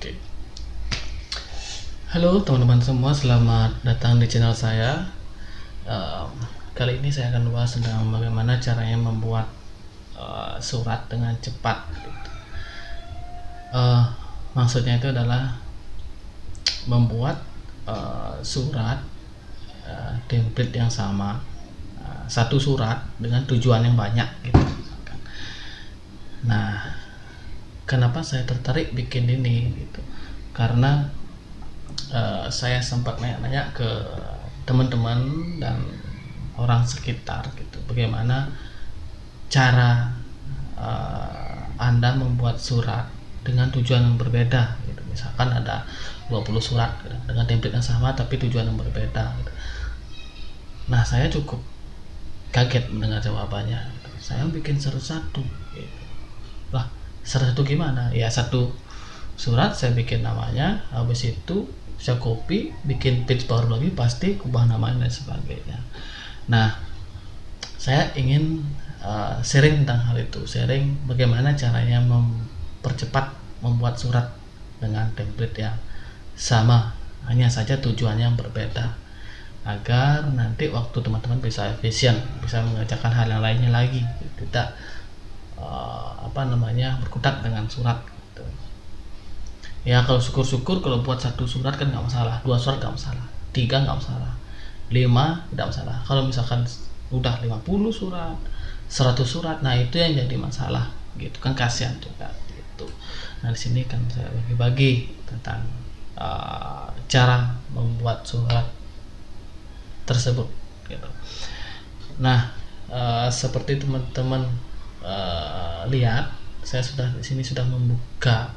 Oke. Halo teman-teman semua, selamat datang di channel saya. Kali ini saya akan bahas tentang bagaimana caranya membuat surat dengan cepat. Maksudnya itu adalah membuat surat template yang sama, satu surat dengan tujuan yang banyak gitu. Nah, kenapa saya tertarik bikin ini gitu? Karena saya sempat nanya-nanya ke teman-teman dan orang sekitar gitu, bagaimana cara Anda membuat surat dengan tujuan yang berbeda gitu. Misalkan ada 20 surat gitu, dengan template yang sama tapi tujuan yang berbeda gitu. Nah, saya cukup kaget mendengar jawabannya gitu. Saya bikin satu gitu. Lah, satu gimana? Ya, satu surat saya bikin namanya, habis itu saya copy, bikin page baru lagi, pasti ubah namanya dan sebagainya. Nah, saya ingin sharing tentang hal itu, sharing bagaimana caranya mempercepat membuat surat dengan template yang sama, hanya saja tujuannya yang berbeda, agar nanti waktu teman-teman bisa efisien, bisa mengerjakan hal yang lainnya lagi, tidak berkutat dengan surat gitu. Ya, kalau syukur-syukur kalau buat satu surat kan nggak masalah, 2 surat nggak masalah, 3 nggak masalah, 5 tidak masalah. Kalau misalkan udah 50 surat, 100 surat, nah itu yang jadi masalah gitu kan, kasihan juga gitu. Nah, di sini kan saya bagi-bagi tentang cara membuat surat tersebut gitu. Nah, seperti teman-teman lihat, saya sudah di sini sudah membuka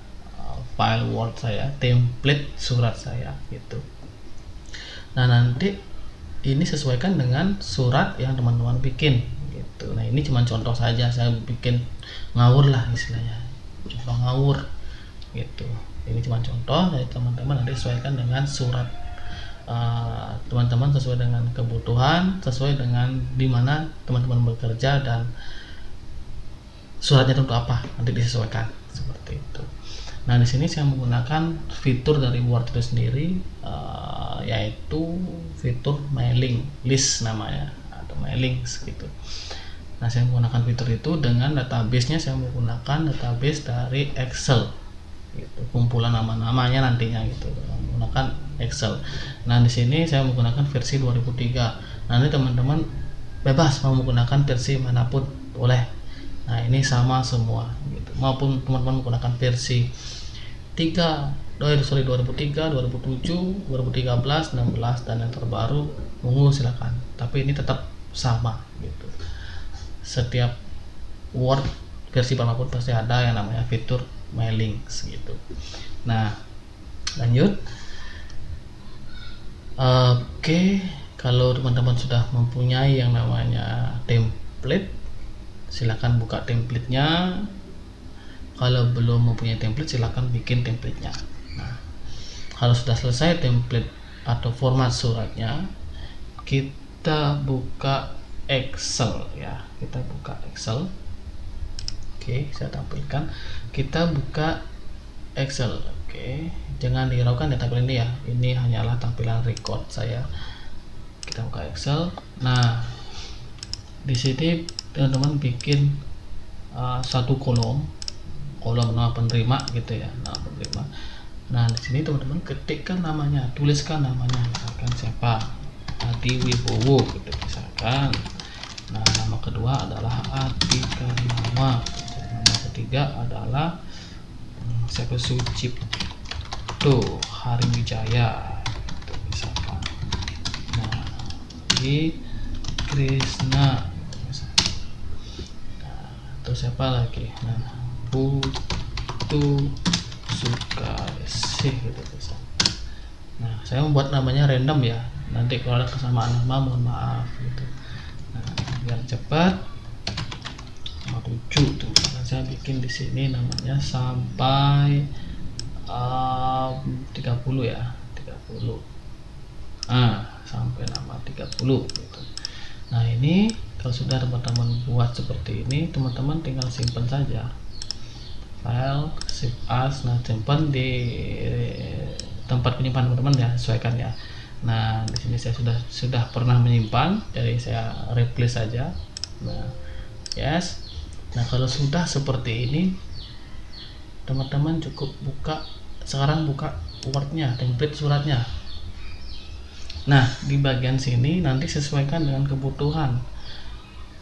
file Word saya, template surat saya gitu. Nah, nanti ini sesuaikan dengan surat yang teman-teman bikin gitu. Nah, ini cuma contoh saja, saya bikin ngawur lah istilahnya, contoh ngawur gitu. Ini cuma contoh, dari teman-teman nanti sesuaikan dengan surat teman-teman, sesuai dengan kebutuhan, sesuai dengan dimana teman-teman bekerja dan suratnya untuk apa, nanti disesuaikan seperti itu. Nah, di sini saya menggunakan fitur dari Word itu sendiri, yaitu fitur mailing list namanya, atau mailing gitu. Nah, saya menggunakan fitur itu dengan database-nya, saya menggunakan database dari Excel gitu, kumpulan nama-namanya nantinya gitu, menggunakan Excel. Nah, di sini saya menggunakan versi 2003. Nanti teman-teman bebas mau menggunakan versi manapun boleh. Nah, ini sama semua gitu. Maupun teman-teman menggunakan versi 2003, 2007, 2013, 16 dan yang terbaru, monggo silakan. Tapi ini tetap sama gitu. Setiap Word versi manapun pasti ada yang namanya fitur mailing gitu. Nah, lanjut. Oke, kalau teman-teman sudah mempunyai yang namanya template, silakan buka templatenya. Kalau belum mempunyai template, silakan bikin templatenya. Nah, kalau sudah selesai template atau format suratnya, kita buka Excel ya. Kita buka Excel. Oke, saya tampilkan. Kita buka Excel. Oke, jangan dihiraukan ya tampilan ini ya. Ini hanyalah tampilan record saya. Kita buka Excel. Nah, di sini teman-teman bikin satu kolom nama penerima gitu ya, nama penerima. Nah, di sini teman-teman ketikkan namanya, tuliskan namanya, misalkan siapa, Adi Wibowo gitu misalkan. Nah, nama kedua adalah Adi Karnama, nama ketiga adalah siapa, Sucipto Hariwijaya gitu misalkan. Nah, di Krisna misalkan. Nah, terus siapa lagi, nah, Putu Sukasih gitu bisa. Nah, saya membuat namanya random ya, nanti kalau ada kesamaan nama mohon maaf gitu. Nah, biar cepat, nama 7 tuh saya bikin di sini namanya sampai 30 ya, 30. Sampai nama 30 gitu. Nah, ini kalau sudah teman-teman buat seperti ini, teman-teman tinggal simpan saja. file, save as. Nah, simpan di tempat penyimpanan teman-teman ya, sesuaikan ya. Nah, di sini saya sudah pernah menyimpan, jadi saya replace saja. Nah, yes. Nah, kalau sudah seperti ini, teman-teman cukup sekarang buka Word-nya, template suratnya. Nah, di bagian sini nanti sesuaikan dengan kebutuhan.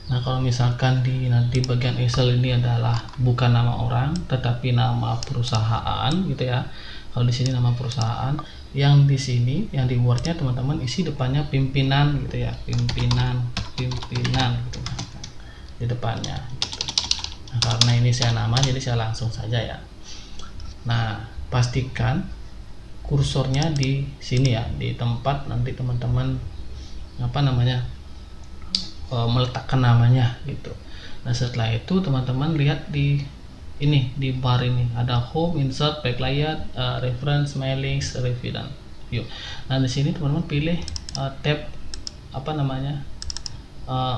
Nah, kalau misalkan di bagian Excel ini adalah bukan nama orang tetapi nama perusahaan gitu ya. Kalau di sini nama perusahaan, yang di sini yang di Word-nya teman-teman isi depannya pimpinan gitu ya. Pimpinan gitu di depannya gitu. Nah, karena ini saya nama jadi saya langsung saja ya. Nah, pastikan kursornya di sini ya, di tempat nanti teman-teman meletakkan namanya gitu. Nah, setelah itu teman-teman lihat di bar ini ada home, insert, backlight, reference, mailings, review dan view. Nah, di sini teman-teman pilih tab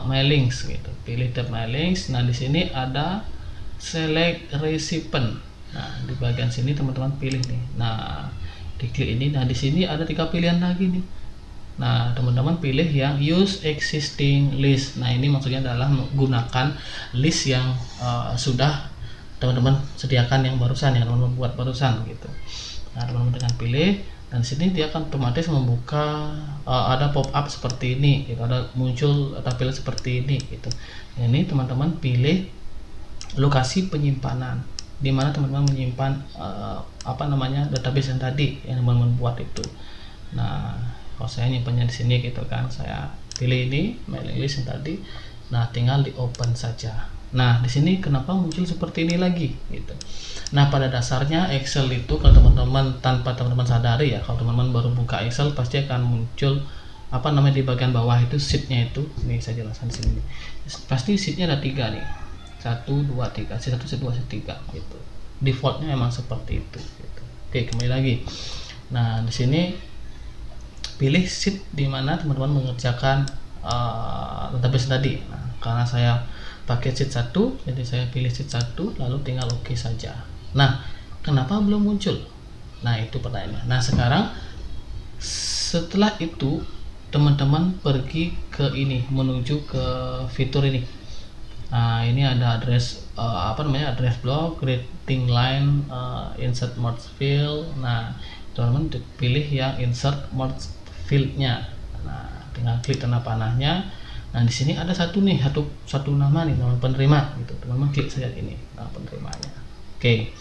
mailings gitu. Pilih tab mailings. Nah, di sini ada select recipient. Nah, di bagian sini teman-teman pilih nih. Nah, diklik ini. Nah, di sini ada 3 pilihan lagi nih. Nah, teman-teman pilih yang use existing list. Nah, ini maksudnya adalah menggunakan list yang sudah teman-teman sediakan, yang barusan, yang teman-teman buat barusan gitu. Nah, teman-teman dengan pilih, dan sini dia akan otomatis membuka ada pop up seperti ini gitu, ada muncul tampilan seperti ini gitu. Nah, ini teman-teman pilih lokasi penyimpanan di mana teman-teman menyimpan database yang tadi yang teman-teman buat itu. Nah, kalau saya nyimpannya di sini gitu kan, saya pilih ini mailing list yang tadi. Nah, tinggal di open saja. Nah, di sini kenapa muncul seperti ini lagi gitu. Nah, pada dasarnya Excel itu kalau teman-teman tanpa teman-teman sadari ya, kalau teman-teman baru buka Excel pasti akan muncul di bagian bawah itu sheetnya itu. Nih saya jelaskan di sini. Pasti sheetnya ada 3 nih. 1 2 3, sheet 1, sheet 2, sheet 3 gitu. Defaultnya memang seperti itu gitu. Oke, kembali lagi. Nah, di sini pilih sheet di mana teman-teman mengerjakan database tadi. Nah, karena saya pakai sheet 1, jadi saya pilih sheet 1 lalu tinggal oke saja. Nah, kenapa belum muncul? Nah, itu pertanyaannya. Nah, sekarang setelah itu teman-teman pergi ke ini, menuju ke fitur ini. Nah, ini ada address address block, greeting line, insert merge field. Nah, teman-teman pilih yang insert merge fieldnya. Nah, tinggal klik tanda panahnya. Nah, di sini ada satu nama nih, nama penerima gitu. Teman-teman klik saja ini, nama penerimanya. Oke.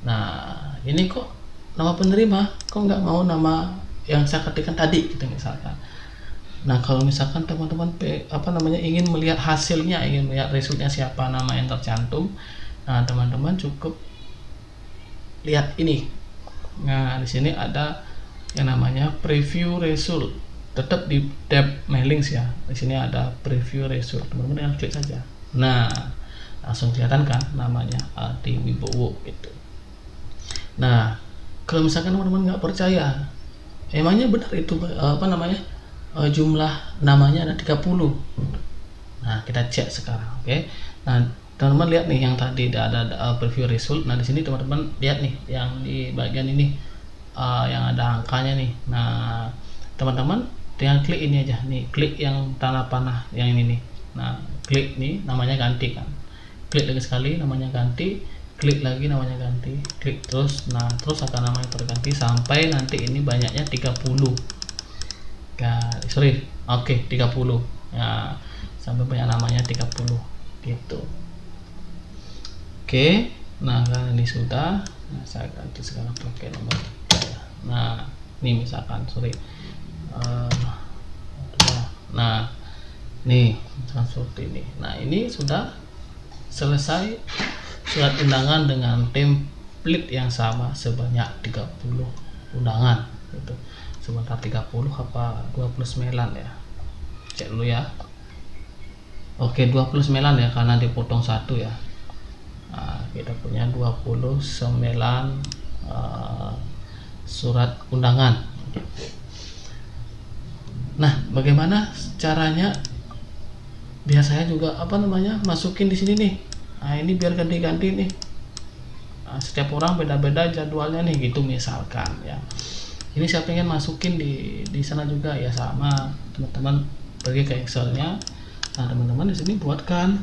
Nah, ini kok nama penerima kok nggak mau nama yang saya ketikkan tadi gitu misalkan. Nah, kalau misalkan teman-teman ingin melihat hasilnya, ingin melihat resultnya siapa nama yang tercantum, nah teman-teman cukup lihat ini. Nah, di sini ada yang namanya preview result. Tetap di tab mailings ya. Di sini ada preview result. Teman-teman yang klik saja. Nah, langsung kelihatan kan namanya Adi Wibowo gitu. Nah, kalau misalkan teman-teman nggak percaya, emangnya benar itu jumlah namanya ada 30. Nah, kita cek sekarang, oke. Nah, teman-teman lihat nih yang tadi ada preview result. Nah, di sini teman-teman lihat nih yang di bagian ini yang ada angkanya nih. Nah, teman-teman tinggal klik ini aja nih, klik yang tanda panah yang ini nih. Nah, klik nih, namanya ganti kan. Klik lagi sekali, namanya ganti. Klik lagi, namanya ganti. Klik terus. Nah, terus akan namanya terganti sampai nanti ini banyaknya 30. Oke, 30 ya, sampai banyak namanya 30 gitu. Oke, nah kan ini sudah. Nah, saya ganti sekarang pakai nomor 3 ya. Nah, ini misalkan nah nih seperti ini. Nah, ini sudah selesai surat undangan dengan template yang sama sebanyak 30 undangan gitu. Sebentar, 30 apa 29 ya, cek dulu ya. Oke, 29 ya karena dipotong 1 ya. Nah, kita punya 29 surat undangan. Nah, bagaimana caranya? Biasanya juga masukin di sini nih. Nah, ini biar ganti-ganti nih. setiap orang beda-beda jadwalnya nih gitu misalkan ya. Ini saya pengen masukin di sana juga ya, sama teman-teman pergi ke Excelnya. Nah teman-teman di sini buatkan,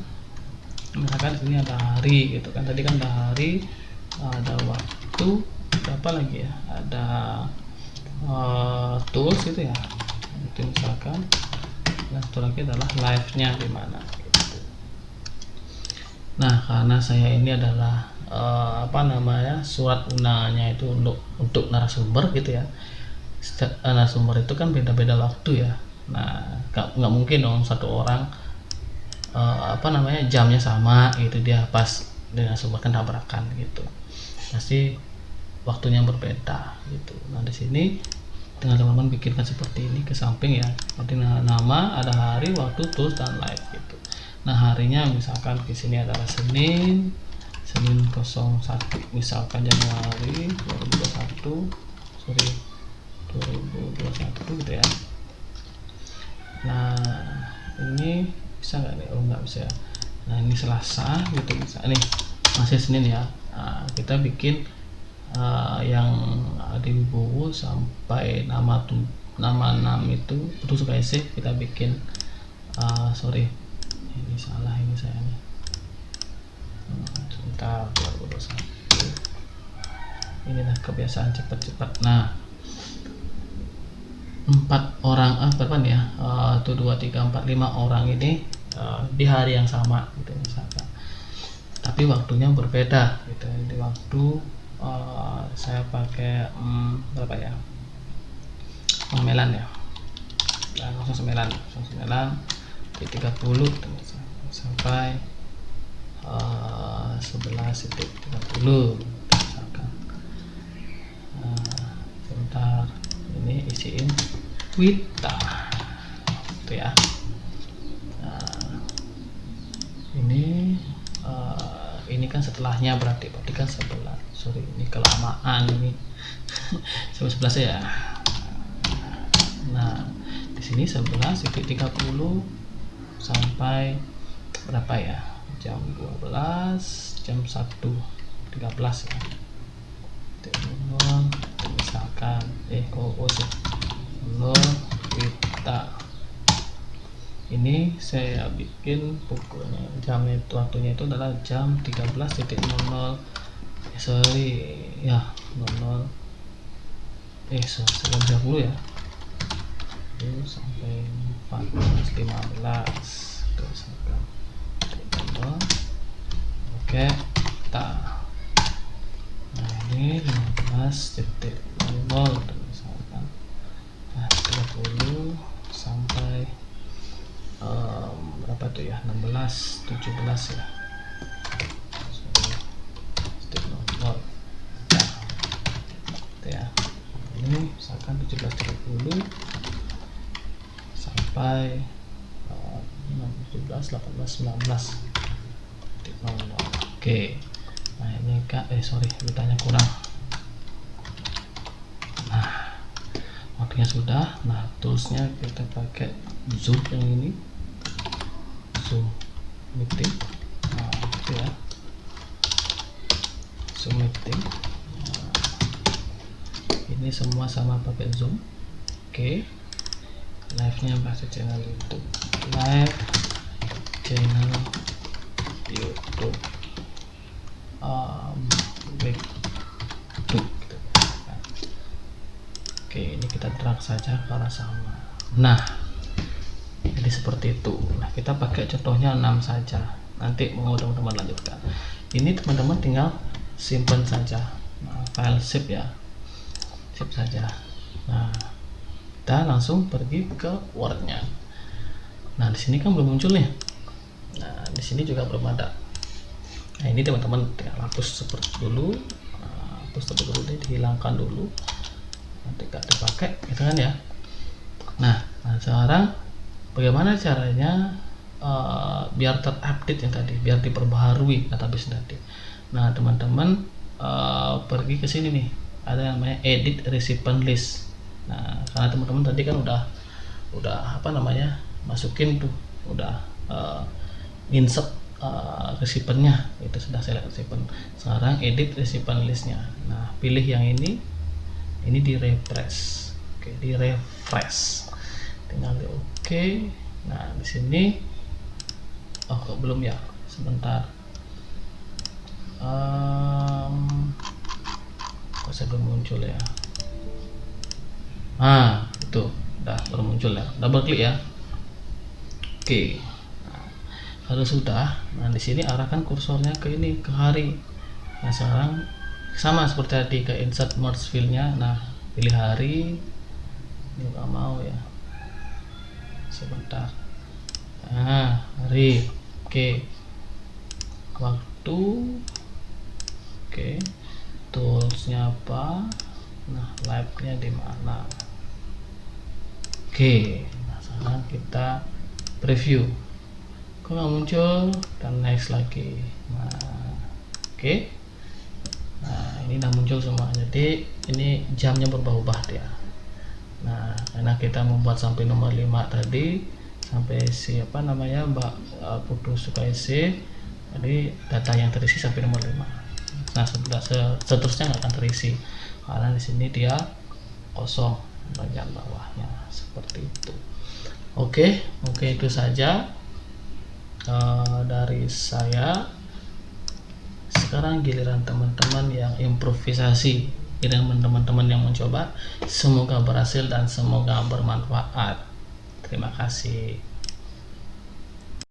misalkan di sini ada hari gitu kan, tadi kan ada hari, ada waktu, apa lagi ya, ada tools gitu ya, itu misalkan. Nah satu lagi adalah live-nya di mana gitu. Nah karena saya ini adalah surat undangannya itu untuk narasumber gitu ya. Narasumber itu kan beda-beda waktu ya. Nah nggak mungkin dong satu orang jamnya sama gitu, dia pas dengan narasumber kan tabrakan gitu, pasti waktunya berbeda gitu. Nah di sini dengan teman-teman bikinkan seperti ini ke samping ya, nanti nama, ada hari, waktu, tools, dan live gitu. Nah harinya misalkan di sini adalah Senin 01 misalkan Januari 2021 gitu ya. Nah ini bisa nggak nih? Oh nggak bisa ya. Nah ini Selasa gitu, bisa nih masih Senin ya. Nah, kita bikin yang Adi Wibowo sampai nama 6 itu putus sih kita bikin. Sorry ini salah, ini saya nih sebentar, 2021 inilah kebiasaan cepat-cepat. Nah 4 orang berapa nih ya, 1 2 3 4 5 orang ini di hari yang sama gitu misalkan, tapi waktunya berbeda gitu. Di waktu saya pakai berapa ya, Melan ya, 09 di 30 sampai 11.30 misalkan. Sebentar, ini isiin Wita gitu ya. Nah, ini kan setelahnya berarti kan 11. Sorry ini kelamaan ini sampai 11 ya. Nah di sini 11.30 sampai berapa ya, jam 12, jam 1.13 ya. Misalkan kita ini saya bikin pokoknya jamnya itu, waktunya itu adalah jam 13.00 ya 00 11.30 ya sampai 14.15 terus oke kita. Nah ini 15.00 misalkan, 30 sampai berapa tuh ya, 17 ya. Ini misalkan 17.30 sampai 17, 18, 19. Oke. Nah ini bertanya kurang. Nah waktunya sudah. Nah toolsnya kita pakai Zoom yang ini, Zoom meeting. Nah itu ya, Zoom meeting. Ini semua sama pakai Zoom. Oke. Live nya bahasa channel YouTube, live channel YouTube back to gitu. Oke ini kita drag saja ke arah sama. Nah jadi seperti itu. Nah kita pakai contohnya 6 saja, nanti mau teman-teman lanjutkan. Ini teman-teman tinggal simpan saja, file zip ya, zip saja. Nah kita langsung pergi ke Word-nya. Nah di sini kan belum muncul nih. Nah di sini juga belum ada. Nah ini teman-teman tinggal hapus seperti dulu, hapus dulu deh, dihilangkan dulu, nanti gak dipakai gitu kan ya. Nah sekarang bagaimana caranya biar terupdate yang tadi, biar diperbaharui database tadi. Nah teman-teman pergi ke sini nih, ada yang namanya edit recipient list. Nah karena teman-teman tadi kan udah masukin tuh, udah insert receiver-nya, itu sudah select receiver. Sekarang edit receiver listnya. Nah, pilih yang ini di refresh. Oke, di refresh, tinggal di oke. Nah, di sini kok belum ya, sebentar. Kok saya belum muncul ya. Itu udah baru muncul ya, double klik ya. Oke. Nah, kalau sudah, nah di sini arahkan kursornya ke ini, ke hari. Nah, sekarang sama seperti tadi, ke insert merge fill-nya. Nah, pilih hari. Ini nggak mau ya, sebentar. Nah, hari. Oke. Waktu. Oke. Toolsnya apa? Nah, live-nya di mana? Oke. Nah, sekarang kita preview. Kok nggak muncul? Dan next lagi. Nah, oke. Nah, ini udah muncul semua. Jadi ini jamnya berubah-ubah dia. Nah, karena kita membuat sampai nomor 5 tadi, sampai siapa namanya Mbak Putu Sukaisi, jadi data yang terisi sampai nomor 5. Nah, seterusnya nggak akan terisi karena di sini dia kosong bagian bawahnya, seperti itu. Oke, itu saja dari saya. Sekarang giliran teman-teman yang improvisasi, giliran teman-teman yang mencoba. Semoga berhasil dan semoga bermanfaat. Terima kasih.